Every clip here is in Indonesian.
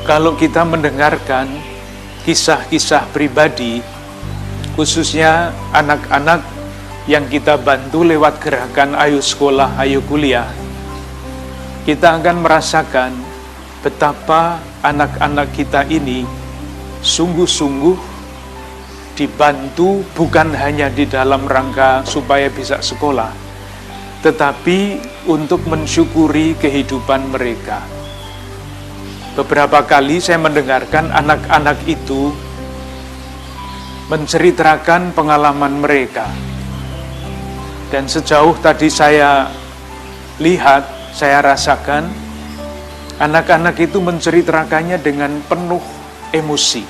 Kalau kita mendengarkan kisah-kisah pribadi, khususnya anak-anak yang kita bantu lewat gerakan Ayo Sekolah, Ayo Kuliah, kita akan merasakan betapa anak-anak kita ini sungguh-sungguh dibantu bukan hanya di dalam rangka supaya bisa sekolah, tetapi untuk mensyukuri kehidupan mereka. Beberapa kali saya mendengarkan anak-anak itu menceritakan pengalaman mereka. Dan sejauh tadi saya lihat, saya rasakan, anak-anak itu menceritakannya dengan penuh emosi.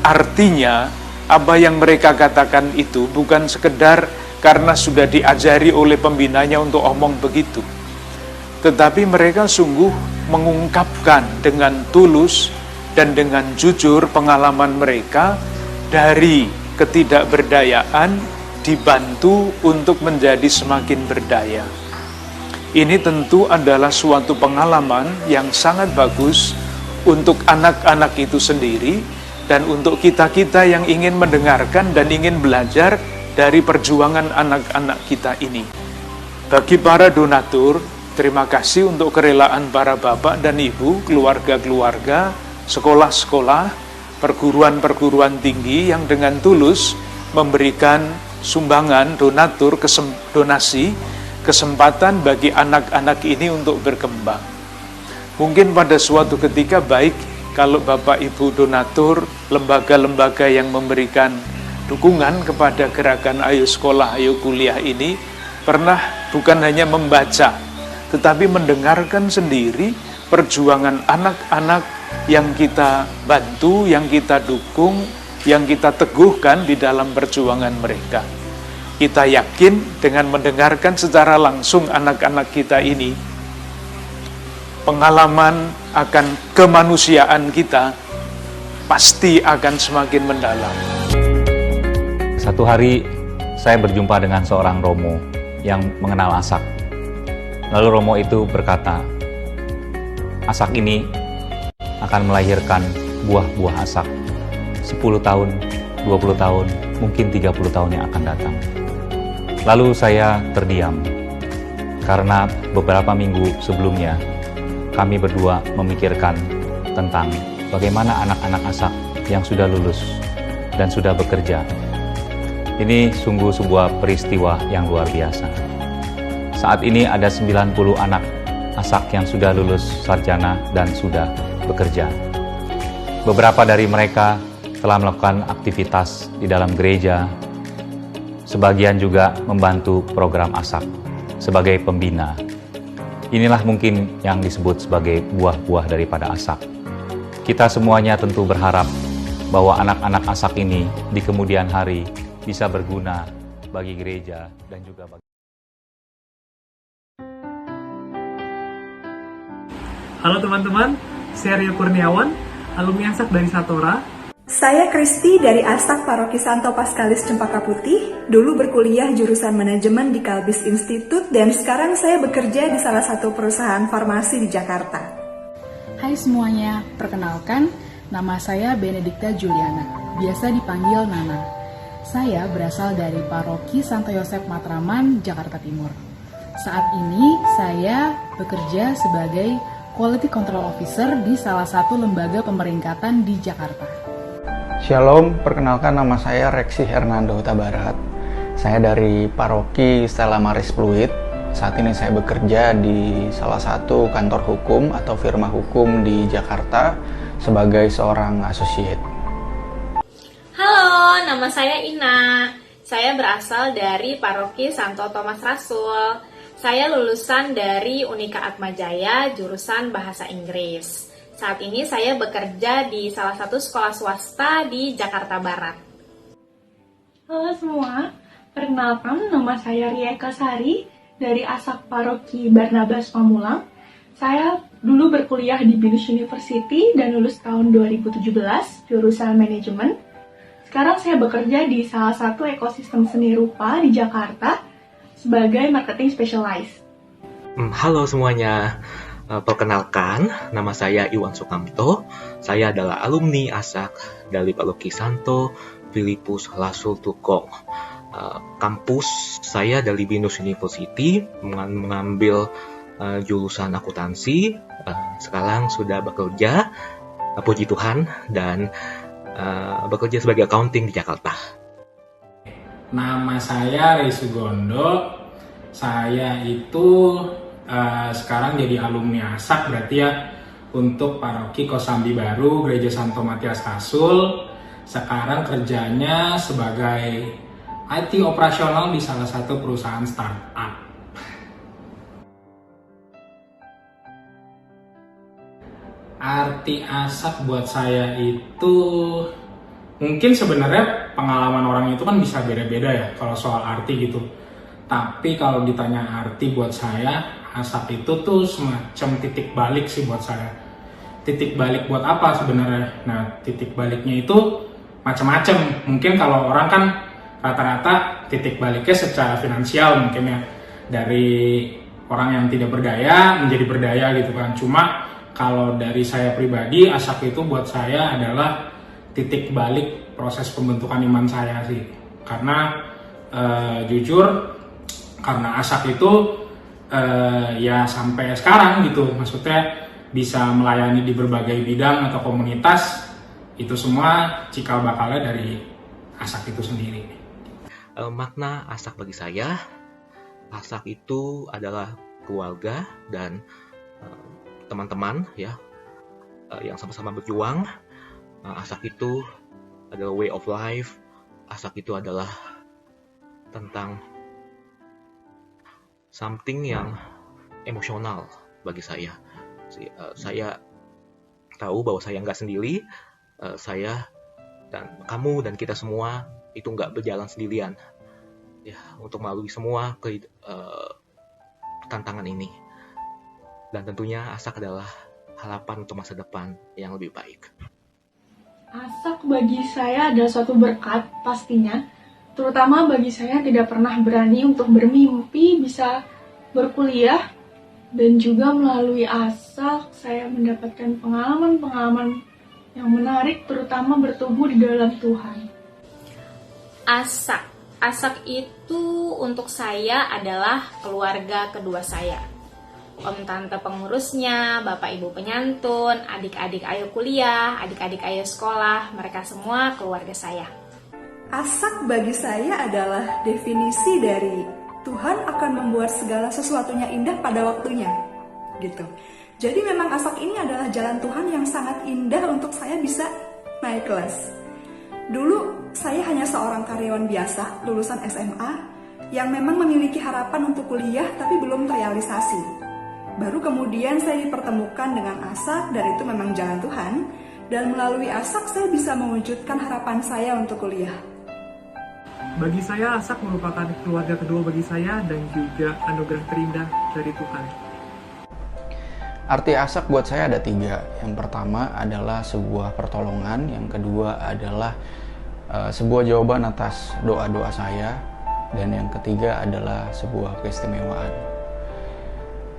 Artinya, apa yang mereka katakan itu bukan sekedar karena sudah diajari oleh pembinanya untuk omong begitu. Tetapi mereka sungguh mengungkapkan dengan tulus dan dengan jujur pengalaman mereka dari ketidakberdayaan dibantu untuk menjadi semakin berdaya. Ini tentu adalah suatu pengalaman yang sangat bagus untuk anak-anak itu sendiri dan untuk kita-kita yang ingin mendengarkan dan ingin belajar dari perjuangan anak-anak kita ini. Bagi para donatur, terima kasih untuk kerelaan para bapak dan ibu, keluarga-keluarga, sekolah-sekolah, perguruan-perguruan tinggi yang dengan tulus memberikan sumbangan, donasi, kesempatan bagi anak-anak ini untuk berkembang. Mungkin pada suatu ketika baik kalau Bapak Ibu donatur, lembaga-lembaga yang memberikan dukungan kepada gerakan Ayo Sekolah, Ayo Kuliah ini pernah bukan hanya membaca, tetapi mendengarkan sendiri perjuangan anak-anak yang kita bantu, yang kita dukung, yang kita teguhkan di dalam perjuangan mereka. Kita yakin dengan mendengarkan secara langsung anak-anak kita ini, pengalaman akan kemanusiaan kita pasti akan semakin mendalam. Satu hari saya berjumpa dengan seorang Romo yang mengenal Asak. Lalu Romo itu berkata, Asak ini akan melahirkan buah-buah Asak 10 tahun, 20 tahun, mungkin 30 tahun yang akan datang. Lalu saya terdiam, karena beberapa minggu sebelumnya kami berdua memikirkan tentang bagaimana anak-anak Asak yang sudah lulus dan sudah bekerja. Ini sungguh sebuah peristiwa yang luar biasa. Saat ini ada 90 anak Asak yang sudah lulus sarjana dan sudah bekerja. Beberapa dari mereka telah melakukan aktivitas di dalam gereja, sebagian juga membantu program Asak sebagai pembina. Inilah mungkin yang disebut sebagai buah-buah daripada Asak. Kita semuanya tentu berharap bahwa anak-anak Asak ini di kemudian hari bisa berguna bagi gereja dan juga bagi... Halo teman-teman, saya Rio Kurniawan, alumni Asak dari Satora. Saya Kristi dari Asak Paroki Santo Paskalis Cempaka Putih, dulu berkuliah jurusan manajemen di Kalbis Institute dan sekarang saya bekerja di salah satu perusahaan farmasi di Jakarta. Hai semuanya, perkenalkan, nama saya Benedikta Juliana, biasa dipanggil Nana. Saya berasal dari Paroki Santo Yosef Matraman, Jakarta Timur. Saat ini saya bekerja sebagai Quality Control Officer di salah satu lembaga pemeringkatan di Jakarta. Shalom, perkenalkan nama saya Reksi Hernando Huta Barat. Saya dari Paroki Stella Maris Pluit. Saat ini saya bekerja di salah satu kantor hukum atau firma hukum di Jakarta sebagai seorang associate. Halo, nama saya Ina. Saya berasal dari Paroki Santo Thomas Rasul. Saya lulusan dari Unika Atmajaya, jurusan Bahasa Inggris. Saat ini saya bekerja di salah satu sekolah swasta di Jakarta Barat. Halo semua, perkenalkan nama saya Ria Kasari dari Asak Paroki Barnabas Pamulang. Saya dulu berkuliah di Binus University dan lulus tahun 2017, jurusan manajemen. Sekarang saya bekerja di salah satu ekosistem seni rupa di Jakarta sebagai marketing specialist. Halo semuanya, Perkenalkan, nama saya Iwan Sukamto. Saya adalah alumni ASAK dari Paroki Santo Filipus Rasul Tukong. Kampus saya dari Binus University, mengambil jurusan akuntansi. Sekarang sudah bekerja, puji Tuhan, dan bekerja sebagai accounting di Jakarta. Nama saya Rey Sugondo. Saya itu sekarang jadi alumni ASAK berarti ya, untuk Paroki Kosambi Baru Gereja Santo Matias Rasul. Sekarang kerjanya sebagai IT operasional di salah satu perusahaan startup. Arti ASAK buat saya itu mungkin sebenarnya pengalaman orang itu kan bisa beda-beda ya kalau soal arti gitu. Tapi kalau ditanya arti buat saya, ASAK itu tuh semacam titik balik sih buat saya. Titik balik buat apa sebenarnya? Nah, titik baliknya itu macam-macam. Mungkin kalau orang kan rata-rata titik baliknya secara finansial mungkin ya. Dari orang yang tidak berdaya menjadi berdaya gitu kan. Cuma kalau dari saya pribadi, ASAK itu buat saya adalah titik balik proses pembentukan iman saya sih. Karena jujur, karena ASAK itu ya sampai sekarang gitu, maksudnya bisa melayani di berbagai bidang atau komunitas, itu semua cikal bakalnya dari ASAK itu sendiri. Makna ASAK bagi saya, ASAK itu adalah keluarga dan teman-teman ya, yang sama-sama berjuang. ASAK itu adalah way of life. ASAK itu adalah tentang something yang emosional bagi saya. Saya tahu bahwa saya nggak sendiri. Saya dan kamu dan kita semua itu nggak berjalan sendirian ya untuk melalui semua tantangan ini. Dan tentunya ASAK adalah harapan untuk masa depan yang lebih baik. ASAK bagi saya adalah suatu berkat pastinya, terutama bagi saya tidak pernah berani untuk bermimpi bisa berkuliah, dan juga melalui ASAK saya mendapatkan pengalaman-pengalaman yang menarik, terutama bertumbuh di dalam Tuhan. ASAK itu untuk saya adalah keluarga kedua saya. Om tante pengurusnya, bapak ibu penyantun, adik-adik ayo kuliah, adik-adik ayo sekolah, mereka semua keluarga saya. ASAK bagi saya adalah definisi dari Tuhan akan membuat segala sesuatunya indah pada waktunya, gitu. Jadi memang ASAK ini adalah jalan Tuhan yang sangat indah untuk saya bisa naik kelas. Dulu saya hanya seorang karyawan biasa, lulusan SMA, yang memang memiliki harapan untuk kuliah tapi belum terrealisasi. Baru kemudian saya dipertemukan dengan ASAK dan itu memang jalan Tuhan. Dan melalui ASAK saya bisa mewujudkan harapan saya untuk kuliah. Bagi saya, ASAK merupakan keluarga kedua bagi saya dan juga anugerah terindah dari Tuhan. Arti ASAK buat saya ada 3. Yang pertama adalah sebuah pertolongan. Yang kedua adalah sebuah jawaban atas doa-doa saya. Dan yang ketiga adalah sebuah keistimewaan.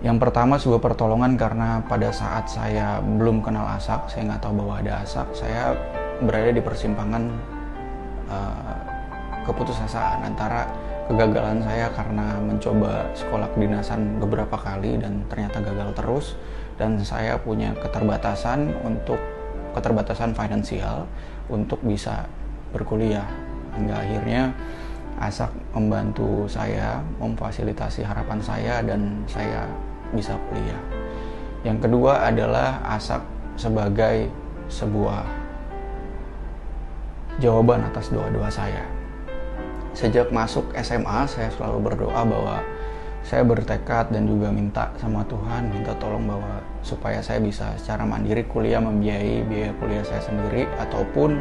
Yang pertama sebuah pertolongan karena pada saat saya belum kenal ASAK, saya nggak tahu bahwa ada ASAK, saya berada di persimpangan keputusasaan antara kegagalan saya karena mencoba sekolah kedinasan beberapa kali dan ternyata gagal terus, dan saya punya keterbatasan finansial untuk bisa berkuliah. Hingga akhirnya ASAK membantu saya, memfasilitasi harapan saya, dan saya bisa kuliah. Yang kedua adalah ASAK sebagai sebuah jawaban atas doa-doa saya. Sejak masuk SMA, saya selalu berdoa bahwa saya bertekad dan juga minta sama Tuhan, minta tolong bahwa supaya saya bisa secara mandiri kuliah, membiayai biaya kuliah saya sendiri, ataupun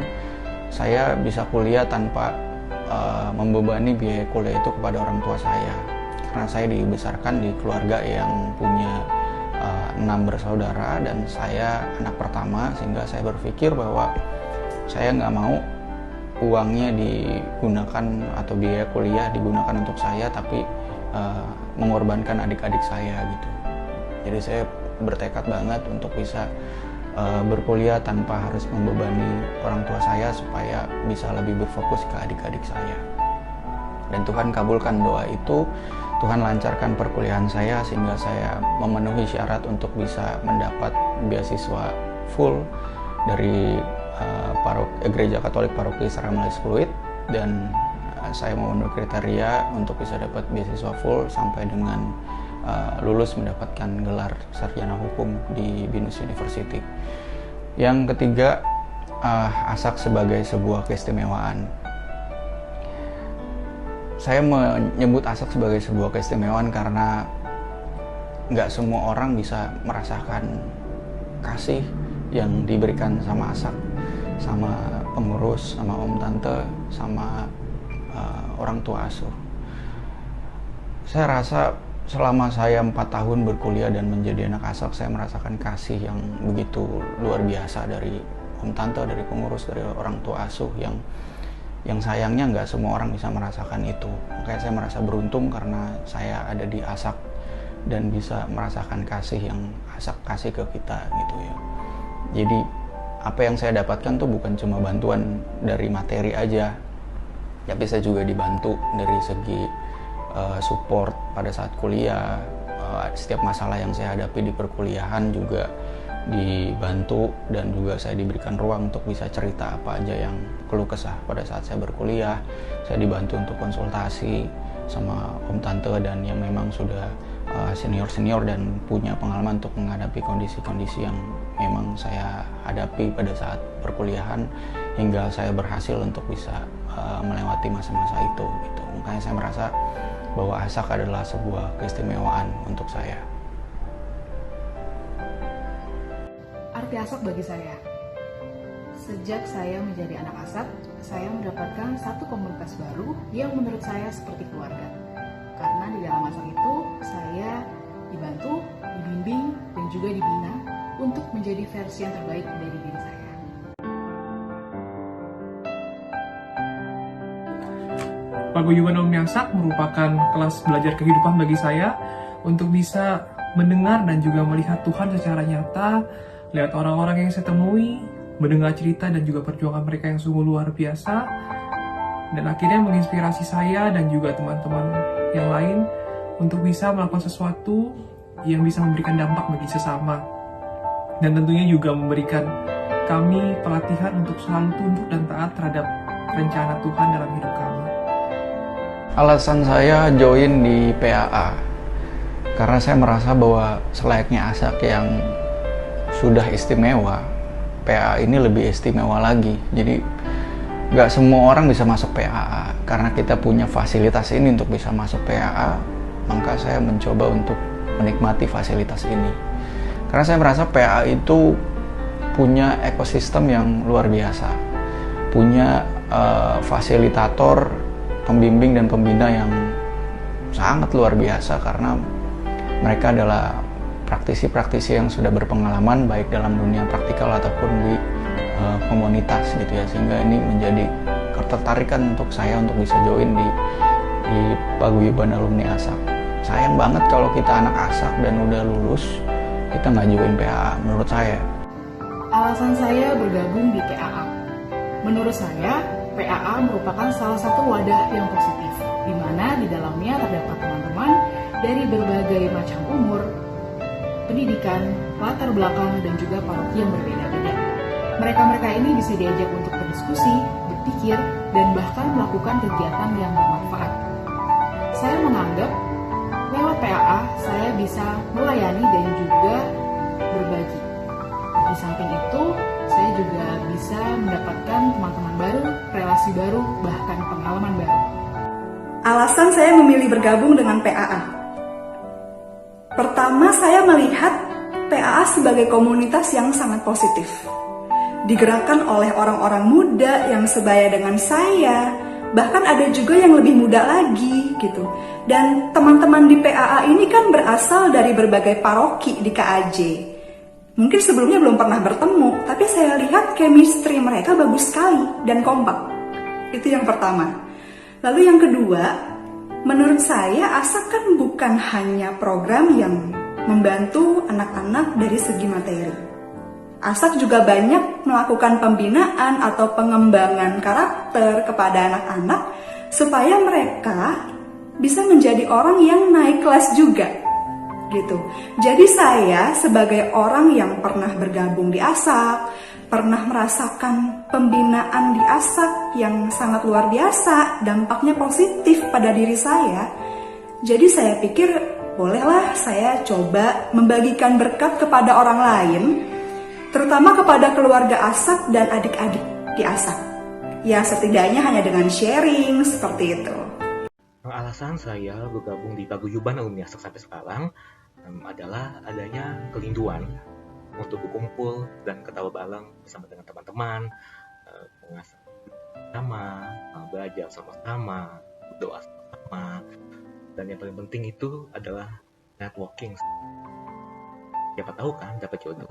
saya bisa kuliah tanpa membebani biaya kuliah itu kepada orang tua saya. Karena saya dibesarkan di keluarga yang punya 6 bersaudara dan saya anak pertama, sehingga saya berpikir bahwa saya nggak mau uangnya digunakan atau biaya kuliah digunakan untuk saya, tapi mengorbankan adik-adik saya gitu. Jadi saya bertekad banget untuk bisa berkuliah tanpa harus membebani orang tua saya supaya bisa lebih berfokus ke adik-adik saya. Dan Tuhan kabulkan doa itu, Tuhan lancarkan perkuliahan saya sehingga saya memenuhi syarat untuk bisa mendapat beasiswa full dari Gereja Katolik Paroki Saramalis Pluit, dan saya memenuhi kriteria untuk bisa dapat beasiswa full sampai dengan lulus mendapatkan gelar sarjana hukum di Binus University. Yang ketiga, ASAK sebagai sebuah keistimewaan. Saya menyebut ASAK sebagai sebuah keistimewaan karena nggak semua orang bisa merasakan kasih yang diberikan sama ASAK, sama pengurus, sama om tante, sama orang tua asuh. Saya rasa selama saya 4 tahun berkuliah dan menjadi anak ASAK, saya merasakan kasih yang begitu luar biasa dari om tante, dari pengurus, dari orang tua asuh yang sayangnya nggak semua orang bisa merasakan itu. Makanya saya merasa beruntung karena saya ada di ASAK dan bisa merasakan kasih yang ASAK kasih ke kita gitu ya. Jadi apa yang saya dapatkan tuh bukan cuma bantuan dari materi aja, tapi saya juga dibantu dari segi support pada saat kuliah. Setiap masalah yang saya hadapi di perkuliahan juga dibantu, dan juga saya diberikan ruang untuk bisa cerita apa aja yang keluh kesah pada saat saya berkuliah. Saya dibantu untuk konsultasi sama om tante dan yang memang sudah senior-senior dan punya pengalaman untuk menghadapi kondisi-kondisi yang memang saya hadapi pada saat perkuliahan, hingga saya berhasil untuk bisa melewati masa-masa itu gitu. Makanya saya merasa bahwa ASAK adalah sebuah keistimewaan untuk saya. Arti ASAK bagi saya, sejak saya menjadi anak ASAK, saya mendapatkan satu komunitas baru yang menurut saya seperti keluarga. Karena di dalam ASAK itu, saya dibantu, dibimbing, dan juga dibina untuk menjadi versi yang terbaik dari diri saya. Paguyuban Alumni ASAK merupakan kelas belajar kehidupan bagi saya untuk bisa mendengar dan juga melihat Tuhan secara nyata lewat orang-orang yang saya temui, mendengar cerita dan juga perjuangan mereka yang sungguh luar biasa, dan akhirnya menginspirasi saya dan juga teman-teman yang lain untuk bisa melakukan sesuatu yang bisa memberikan dampak bagi sesama, dan tentunya juga memberikan kami pelatihan untuk selalu tunduk dan taat terhadap rencana Tuhan dalam hidup kami. Alasan saya join di PAA karena saya merasa bahwa selayaknya ASAK yang sudah istimewa, PAA ini lebih istimewa lagi. Jadi nggak semua orang bisa masuk PAA. Karena kita punya fasilitas ini untuk bisa masuk PAA, maka saya mencoba untuk menikmati fasilitas ini. Karena saya merasa PAA itu punya ekosistem yang luar biasa, punya fasilitator, pembimbing dan pembina yang sangat luar biasa, karena mereka adalah praktisi-praktisi yang sudah berpengalaman baik dalam dunia praktikal ataupun di komunitas gitu ya, sehingga ini menjadi ketertarikan untuk saya untuk bisa join di Paguyuban Alumni ASAK. Sayang banget kalau kita anak ASAK dan udah lulus kita nggak join PAA menurut saya. Alasan saya bergabung di PAA, menurut saya PAA merupakan salah satu wadah yang positif, di mana di dalamnya terdapat teman-teman dari berbagai macam umur, pendidikan, latar belakang, dan juga paroki yang berbeda-beda. Mereka-mereka ini bisa diajak untuk berdiskusi, berpikir, dan bahkan melakukan kegiatan yang bermanfaat. Saya menganggap lewat PAA saya bisa melayani dan juga berbagi. Di samping itu, saya juga bisa mendapatkan teman-teman baru, relasi baru, bahkan pengalaman baru. Alasan saya memilih bergabung dengan PAA. Pertama, saya melihat PAA sebagai komunitas yang sangat positif. Digerakkan oleh orang-orang muda yang sebaya dengan saya, bahkan ada juga yang lebih muda lagi gitu. Dan teman-teman di PAA ini kan berasal dari berbagai paroki di KAJ. Mungkin sebelumnya belum pernah bertemu, tapi saya lihat chemistry mereka bagus sekali dan kompak. Itu yang pertama. Lalu yang kedua, menurut saya ASAK kan bukan hanya program yang membantu anak-anak dari segi materi. ASAK juga banyak melakukan pembinaan atau pengembangan karakter kepada anak-anak supaya mereka bisa menjadi orang yang naik kelas juga, gitu. Jadi saya sebagai orang yang pernah bergabung di ASAK, pernah merasakan pembinaan di ASAK yang sangat luar biasa, dampaknya positif pada diri saya. Jadi saya pikir bolehlah saya coba membagikan berkat kepada orang lain, terutama kepada keluarga ASAK dan adik-adik di ASAK. Ya setidaknya hanya dengan sharing seperti itu. Alasan saya bergabung di Paguyuban Alumni ASAK sampai sekarang adalah adanya kerinduan untuk berkumpul dan ketawa bareng bersama dengan teman-teman, mengasah sama, belajar sama-sama, berdoa sama, dan yang paling penting itu adalah networking. Siapa tahu kan dapat jodoh.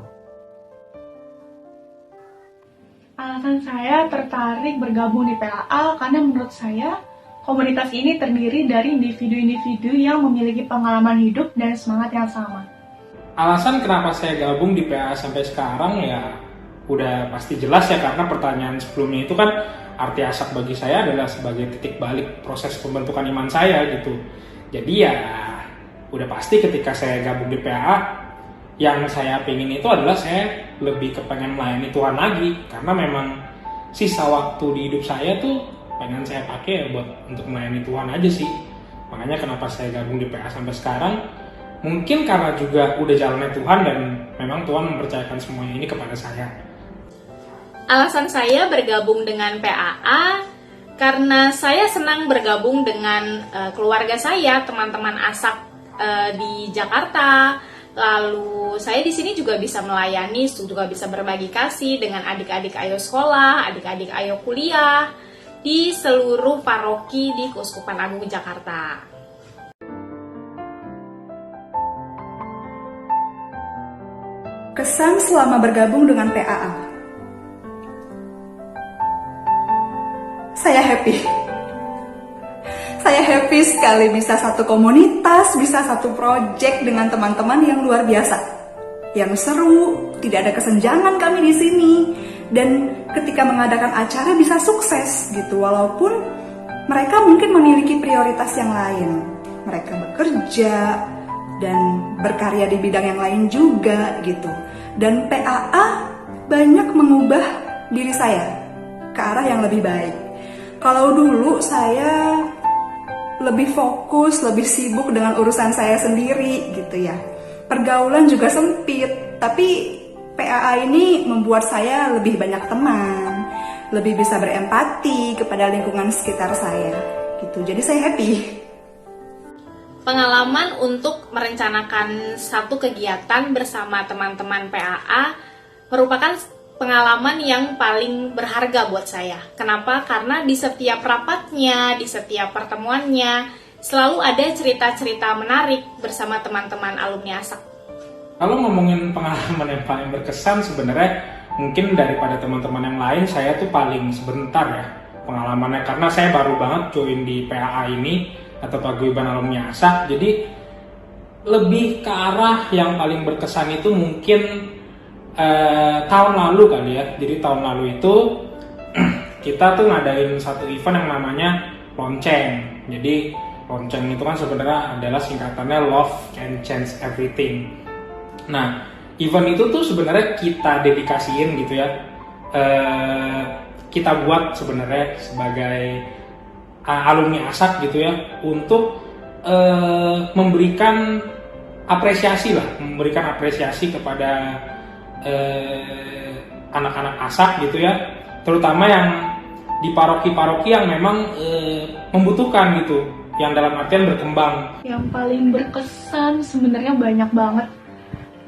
Alasan saya tertarik bergabung di PAA karena menurut saya komunitas ini terdiri dari individu-individu yang memiliki pengalaman hidup dan semangat yang sama. Alasan kenapa saya gabung di PAA sampai sekarang ya udah pasti jelas ya, karena pertanyaan sebelumnya itu kan arti ASAK bagi saya adalah sebagai titik balik proses pembentukan iman saya gitu. Jadi ya udah pasti ketika saya gabung di PAA, yang saya pengen itu adalah saya lebih kepengen melayani Tuhan lagi, karena memang sisa waktu di hidup saya tuh pengen saya pakai ya buat untuk melayani Tuhan aja sih. Makanya kenapa saya gabung di PA sampai sekarang, mungkin karena juga udah jalannya Tuhan dan memang Tuhan mempercayakan semuanya ini kepada saya. Alasan saya bergabung dengan PAA karena saya senang bergabung dengan keluarga saya, teman-teman ASAK di Jakarta. Lalu saya di sini juga bisa melayani, juga bisa berbagi kasih dengan adik-adik ayo sekolah, adik-adik ayo kuliah di seluruh paroki di Keuskupan Agung Jakarta. Kesan selama bergabung dengan PAA. Saya happy. Saya happy sekali bisa satu komunitas, bisa satu project dengan teman-teman yang luar biasa. Yang seru, tidak ada kesenjangan kami di sini. Dan ketika mengadakan acara bisa sukses gitu, walaupun mereka mungkin memiliki prioritas yang lain. Mereka bekerja dan berkarya di bidang yang lain juga gitu. Dan PAA banyak mengubah diri saya ke arah yang lebih baik. Kalau dulu saya lebih fokus, lebih sibuk dengan urusan saya sendiri gitu ya. Pergaulan juga sempit, tapi PAA ini membuat saya lebih banyak teman, lebih bisa berempati kepada lingkungan sekitar saya gitu. Jadi saya happy. Pengalaman untuk merencanakan satu kegiatan bersama teman-teman PAA merupakan pengalaman yang paling berharga buat saya. Kenapa? Karena di setiap rapatnya, di setiap pertemuannya, selalu ada cerita-cerita menarik bersama teman-teman alumni ASAK. Kalau ngomongin pengalaman yang paling berkesan, sebenarnya mungkin daripada teman-teman yang lain, saya tuh paling sebentar ya pengalamannya, karena saya baru banget join di PAA ini atau Paguyuban Alumni ASAK. Jadi lebih ke arah yang paling berkesan itu mungkin tahun lalu kali ya. Jadi tahun lalu itu kita tuh ngadain satu event yang namanya lonceng. Jadi lonceng itu kan sebenarnya adalah singkatannya Love Can Change Everything. Nah, event itu tuh sebenarnya kita dedikasiin gitu ya. Kita buat sebenarnya sebagai alumni ASAK gitu ya, untuk memberikan apresiasi lah, memberikan apresiasi kepada anak-anak ASAK gitu ya, terutama yang di paroki-paroki yang memang membutuhkan gitu, yang dalam artian berkembang. Yang paling berkesan sebenarnya banyak banget,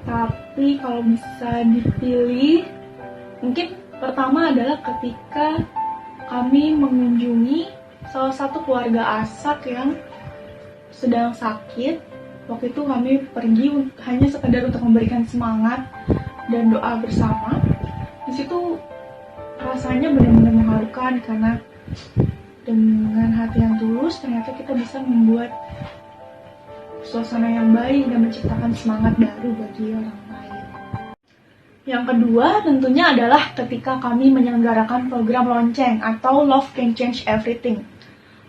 tapi kalau bisa dipilih, mungkin pertama adalah ketika kami mengunjungi salah satu keluarga ASAK yang sedang sakit. Waktu itu kami pergi hanya sekedar untuk memberikan semangat dan doa bersama. Di situ rasanya benar-benar mengharukan, karena dengan hati yang tulus ternyata kita bisa membuat suasana yang baik dan menciptakan semangat baru bagi orang lain. Yang kedua tentunya adalah ketika kami menyelenggarakan program lonceng atau Love Can Change Everything.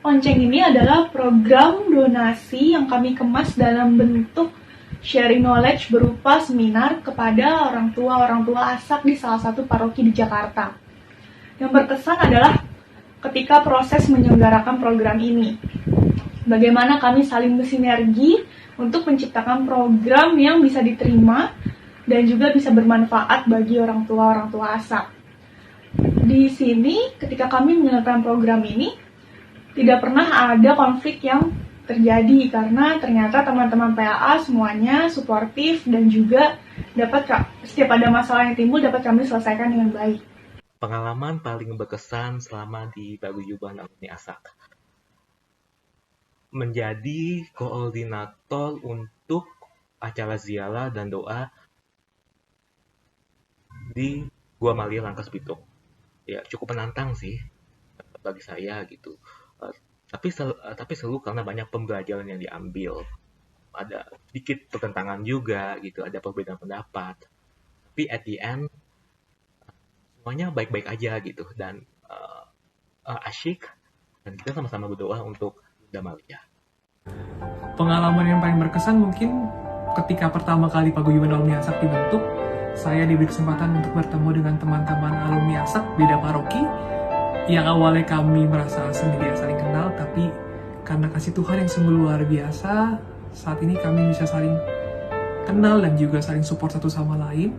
Lonceng ini adalah program donasi yang kami kemas dalam bentuk sharing knowledge berupa seminar kepada orang tua ASAK di salah satu paroki di Jakarta. Yang berkesan adalah ketika proses menyelenggarakan program ini. Bagaimana kami saling bersinergi untuk menciptakan program yang bisa diterima dan juga bisa bermanfaat bagi orang tua ASAK. Di sini ketika kami menyelenggarakan program ini, tidak pernah ada konflik yang terjadi karena ternyata teman-teman PAA semuanya suportif dan juga setiap ada masalah yang timbul dapat kami selesaikan dengan baik. Pengalaman paling berkesan selama di Paguyuban Alumni ASAK. Menjadi koordinator untuk acara ziarah dan doa di Gua Malia Langkas Bitung. Ya, cukup menantang sih bagi saya gitu. Tapi seru karena banyak pembelajaran yang diambil. Ada sedikit pertentangan juga gitu, ada perbedaan pendapat. Tapi at the end semuanya baik-baik aja gitu dan asyik, dan kita sama-sama berdoa untuk Damalia. Pengalaman yang paling berkesan mungkin ketika pertama kali Paguyuban Alumni ASAK dibentuk, saya diberi kesempatan untuk bertemu dengan teman-teman alumni ASAK beda paroki. Yang awalnya kami merasa asing tidak saling kenal, tapi karena kasih Tuhan yang sungguh luar biasa, saat ini kami bisa saling kenal dan juga saling support satu sama lain.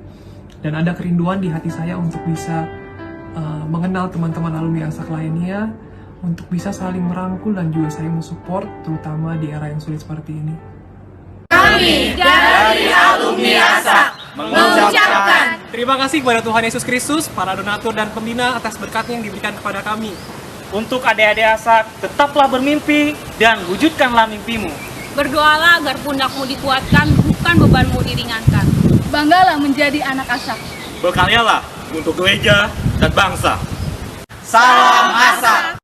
Dan ada kerinduan di hati saya untuk bisa mengenal teman-teman alumni ASAK lainnya, untuk bisa saling merangkul dan juga saling mensupport, terutama di era yang sulit seperti ini. Kami dari alumni ASAK mengucapkan terima kasih kepada Tuhan Yesus Kristus, para donatur dan pembina atas berkatnya yang diberikan kepada kami. Untuk adik-adik ASAK, tetaplah bermimpi dan wujudkanlah mimpimu. Berdoalah agar pundakmu dikuatkan, bukan bebanmu diringankan. Banggalah menjadi anak ASAK. Berkaryalah untuk gereja dan bangsa. Salam ASAK.